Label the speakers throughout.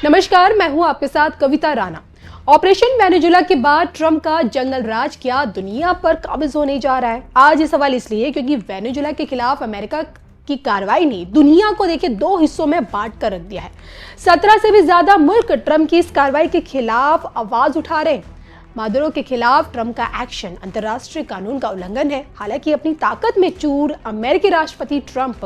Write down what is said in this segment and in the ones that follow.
Speaker 1: नमस्कार, मैं हूं आपके साथ कविता राणा। ऑपरेशन वेनेजुला के बाद ट्रंप का जंगल राज क्या दुनिया पर काबिज होने जा रहा है? आज ये सवाल इसलिए क्योंकि वेनेजुला के खिलाफ अमेरिका की कार्रवाई ने दुनिया को देखिए दो हिस्सों में बांट कर रख दिया है। 17 से भी ज्यादा मुल्क ट्रंप की इस कार्रवाई के खिलाफ आवाज उठा रहे हैं। मादुरो के खिलाफ ट्रंप का एक्शन अंतर्राष्ट्रीय कानून का उल्लंघन है। हालांकि अपनी ताकत में चूर अमेरिकी राष्ट्रपति ट्रंप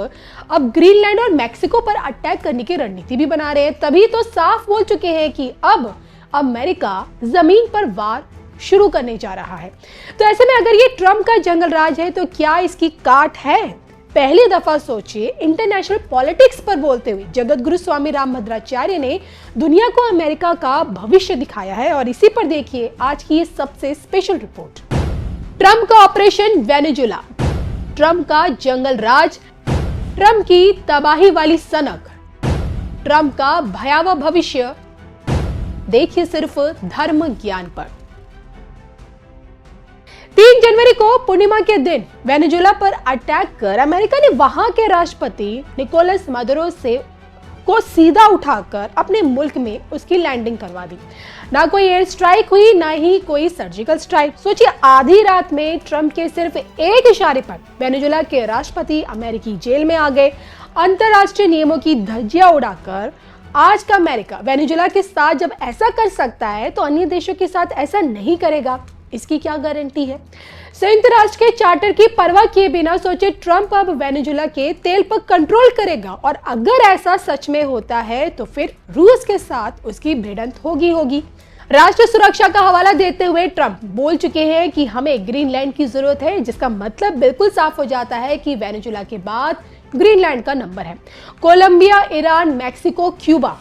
Speaker 1: अब ग्रीनलैंड और मैक्सिको पर अटैक करने की रणनीति भी बना रहे हैं। तभी तो साफ बोल चुके हैं कि अब अमेरिका जमीन पर वार शुरू करने जा रहा है। तो ऐसे में अगर ये ट्रंप का जंगल राज है तो क्या इसकी काट है? पहली दफा सोचिए, इंटरनेशनल पॉलिटिक्स पर बोलते हुए जगत गुरु स्वामी रामभद्राचार्य ने दुनिया को अमेरिका का भविष्य दिखाया है। और इसी पर देखिए आज की ये सबसे स्पेशल रिपोर्ट। ट्रंप का ऑपरेशन वेनेजुला, ट्रंप का जंगल राज, ट्रंप की तबाही वाली सनक, ट्रंप का भयावह भविष्य। देखिए सिर्फ धर्म ज्ञान पर। 3 जनवरी को पूर्णिमा के दिन वेनेजुला पर अटैक कर अमेरिका ने वहां के राष्ट्रपति निकोलस मादुरो को सीधा उठाकर अपने मुल्क में उसकी लैंडिंग करवा दी। ना कोई एयर स्ट्राइक हुई, ना ही कोई सर्जिकल स्ट्राइक। सोचिए, आधी रात में ट्रंप के सिर्फ एक इशारे पर वेनेजुला के राष्ट्रपति अमेरिकी जेल में आ गए। अंतरराष्ट्रीय नियमों की धज्जियां उड़ाकर आज का अमेरिका वेनेजुला के साथ जब ऐसा कर सकता है तो अन्य देशों के साथ ऐसा नहीं करेगा, इसकी क्या गारंटी है? संयुक्त राष्ट्र के चार्टर की परवाह किए बिना सोचे ट्रंप अब वेनेजुला के तेल पर कंट्रोल करेगा। और अगर ऐसा सच में होता है तो फिर रूस के साथ उसकी भिड़ंत होगी। राष्ट्रीय सुरक्षा का हवाला देते हुए ट्रंप बोल चुके हैं कि हमें ग्रीनलैंड की जरूरत है, जिसका मतलब बिल्कुल साफ हो जाता है कि वेनेजुला के बाद ग्रीनलैंड का नंबर है। कोलंबिया, ईरान, मैक्सिको, क्यूबा,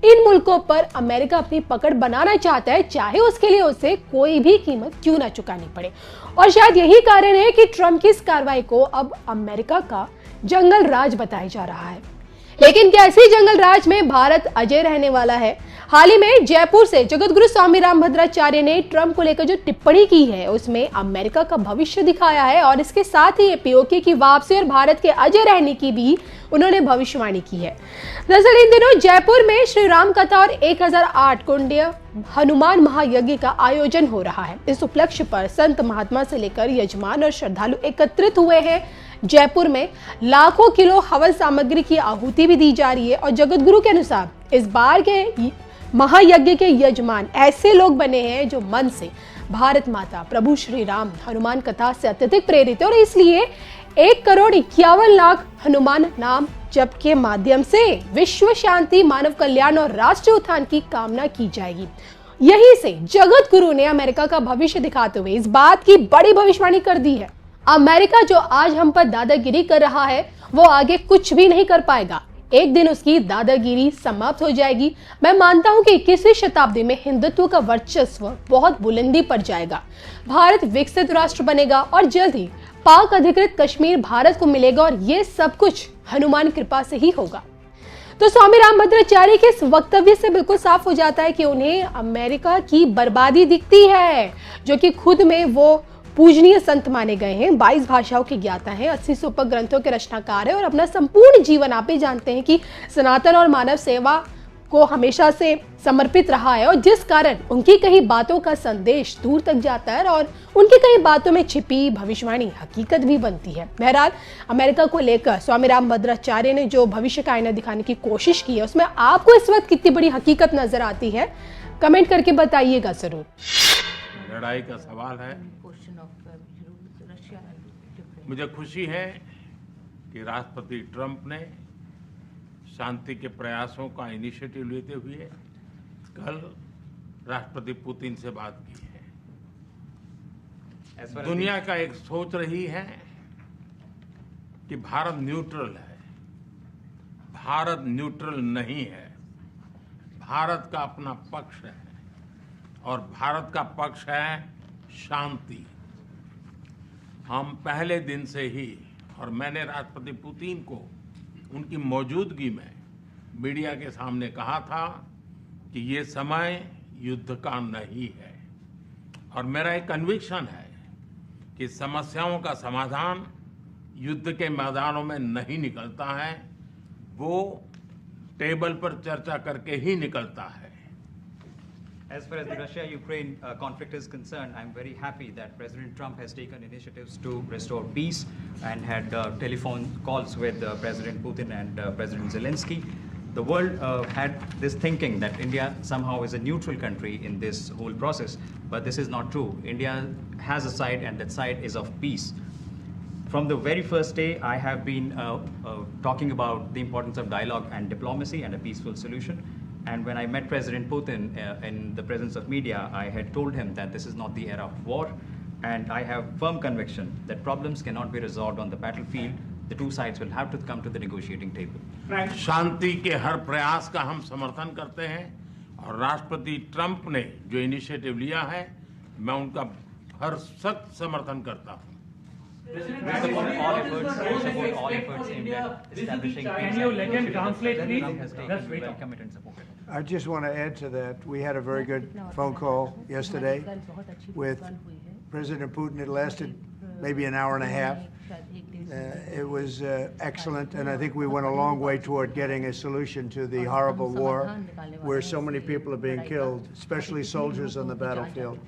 Speaker 1: इन मुल्कों पर अमेरिका अपनी पकड़ बनाना चाहता है, चाहे उसके लिए उसे कोई भी कीमत क्यों ना चुकानी पड़े। और शायद यही कारण है कि ट्रंप की इस कार्रवाई को अब अमेरिका का जंगल राज बताया जा रहा है। लेकिन क्या इसी जंगल राज में भारत अजय रहने वाला है? हाल ही में जयपुर से जगत गुरु स्वामी रामभद्राचार्य ने ट्रंप को लेकर जो टिप्पणी की है उसमें अमेरिका का भविष्य दिखाया है। और इसके साथ ही पीओके की वापसी और भारत के अजय रहने की भी उन्होंने भविष्यवाणी की है। दरअसल इन दिनों जयपुर में श्री राम कथा और 1008 कुंडीय हनुमान महायज्ञ का आयोजन हो रहा है। इस उपलक्ष्य पर संत महात्मा से लेकर यजमान और श्रद्धालु एकत्रित हुए हैं। जयपुर में लाखों किलो हवन सामग्री की आहुति भी दी जा रही है। और जगत गुरु के अनुसार इस बार के महायज्ञ के यजमान ऐसे लोग बने हैं जो मन से भारत माता, प्रभु श्री राम, हनुमान कथा से अत्यधिक प्रेरित है। और इसलिए 1,51,00,000 हनुमान नाम जप के माध्यम से विश्व शांति, मानव कल्याण और राष्ट्रीय उत्थान की कामना की जाएगी। यहीं से जगत गुरु ने अमेरिका का भविष्य दिखाते हुए इस बात की बड़ी भविष्यवाणी कर दी है। अमेरिका जो आज हम पर दादागिरी कर रहा है वो आगे कुछ भी नहीं कर पाएगा। एक दिन उसकी दादागिरी समाप्त हो जाएगी। मैं मानता हूं कि 21वीं शताब्दी में हिंदुत्व का वर्चस्व बहुत बुलंदी पर जाएगा। भारत विकसित राष्ट्र बनेगा और जल्द ही पाक अधिकृत कश्मीर भारत को मिलेगा। और ये सब कुछ हनुमान कृपा से ही होगा। तो स्वामी रामभद्राचार्य के इस वक्तव्य से बिल्कुल साफ हो जाता है कि उन्हें अमेरिका की बर्बादी दिखती है, जो कि खुद में वो पूजनीय संत माने गए हैं, 22 भाषाओं के ज्ञाता हैं, 80 से ऊपर ग्रंथों के रचनाकार हैं और अपना संपूर्ण जीवन आप भी जानते हैं कि सनातन और मानव सेवा को हमेशा से समर्पित रहा है। और जिस कारण उनकी कई बातों का संदेश दूर तक जाता है और उनकी कई बातों में छिपी भविष्यवाणी हकीकत भी बनती है। बहरहाल अमेरिका को लेकर स्वामी रामभद्राचार्य ने जो भविष्य का आईना दिखाने की कोशिश की है उसमें आपको इस वक्त कितनी बड़ी हकीकत नजर आती है, कमेंट करके बताइएगा जरूर।
Speaker 2: लड़ाई का सवाल है। मुझे खुशी है कि राष्ट्रपति ट्रंप ने शांति के प्रयासों का इनिशिएटिव लेते हुए कल राष्ट्रपति पुतिन से बात की है। दुनिया का एक सोच रही है कि भारत न्यूट्रल है। भारत न्यूट्रल नहीं है। भारत का अपना पक्ष है और भारत का पक्ष है शांति। हम पहले दिन से ही, और मैंने राष्ट्रपति पुतिन को उनकी मौजूदगी में मीडिया के सामने कहा था कि ये समय युद्ध का नहीं है। और मेरा एक कन्विक्शन है कि समस्याओं का समाधान युद्ध के मैदानों में नहीं निकलता है, वो टेबल पर चर्चा करके ही निकलता है।
Speaker 3: As far as the Russia-Ukraine conflict is concerned, I'm very happy that President Trump has taken initiatives to restore peace and had telephone calls with President Putin and President Zelensky. The world had this thinking that India somehow is a neutral country in this whole process, but this is not true. India has a side, and that side is of peace. From the very first day, I have been talking about the importance of dialogue and diplomacy and a peaceful solution. And when I met President Putin in the presence of media, I had told him that this is not the era of war, and I have firm conviction that problems cannot be resolved on the battlefield. The two sides will have to come to the negotiating table.
Speaker 2: शांति के हर प्रयास का हम समर्थन करते हैं, और राष्ट्रपति Trump ने जो इनिशिएटिव लिया है, मैं उनका हर सख्त समर्थन करता हूं।
Speaker 3: We support all efforts aimed at establishing peace.
Speaker 4: Can you let him translate, please?
Speaker 3: Trump has taken, we welcome it and support it.
Speaker 5: I just want to add to that. We had a very good phone call yesterday with President Putin. It lasted maybe an hour and a half. It was excellent, and I think we went a long way toward getting a solution to the horrible war where so many people are being killed, especially soldiers on the battlefield.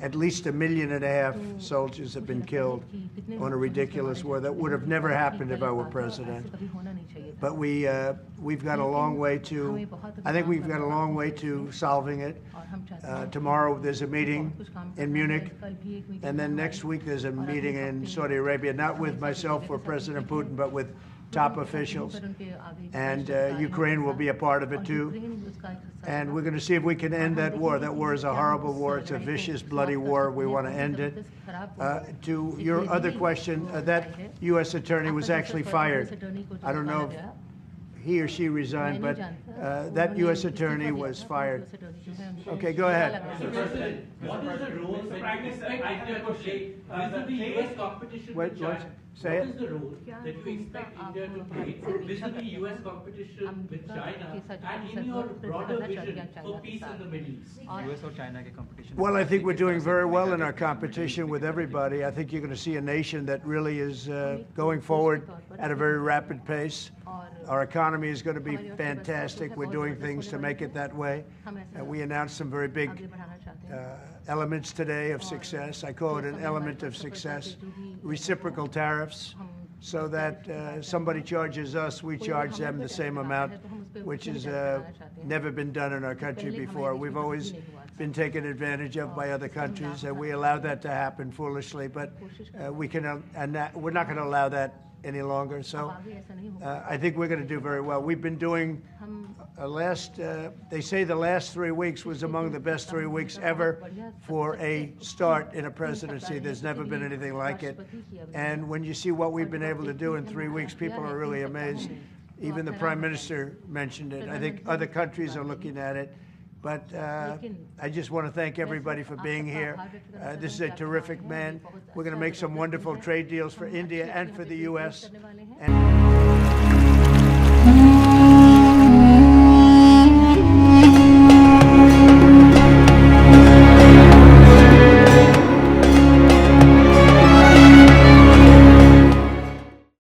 Speaker 5: At least 1.5 million soldiers have been killed on a ridiculous war that would have never happened if I were president. But we've got a long way to, I think we've got a long way to solving it. Tomorrow there's a meeting in Munich, and then next week there's a meeting in Saudi Arabia, not with myself or President Putin, but with top officials. And Ukraine will be a part of it too. And we're going to see if we can end that war. That war is a horrible war. It's a vicious, bloody war. We want to end it. To your other question, that U.S. attorney was actually fired. I don't know if he or she resigned, but that U.S. attorney was fired. Okay, go ahead.
Speaker 4: What is the role, Prime Minister, I could say, the U.S. competition
Speaker 5: Wait,
Speaker 4: with China?
Speaker 5: say
Speaker 4: What
Speaker 5: it.
Speaker 4: is the role that you expect India to play vis-a-vis U.S. competition with China and in your broader vision for peace in the Middle East?
Speaker 3: US or China के competition?
Speaker 5: Well, I think we're doing very well in our competition with everybody. I think you're going to see a nation that really is going forward at a very rapid pace. Our economy is going to be fantastic. We're doing things to make it that way. We announced some very big elements today of success. I call it an element of success. Reciprocal tariffs, so that somebody charges us, we charge them the same amount, which has never been done in our country before. We've always been taken advantage of by other countries, and we allow that to happen foolishly, but we're not going to allow that any longer. So I think we're going to do very well. We've been doing they say the last 3 weeks was among the best 3 weeks ever for a start in a presidency. There's never been anything like it. And when you see what we've been able to do in 3 weeks, people are really amazed. Even the Prime Minister mentioned it. I think other countries are looking at it. But I just want to thank everybody for being here. This is a terrific man. We're going to make some wonderful trade deals for India and for the U.S. And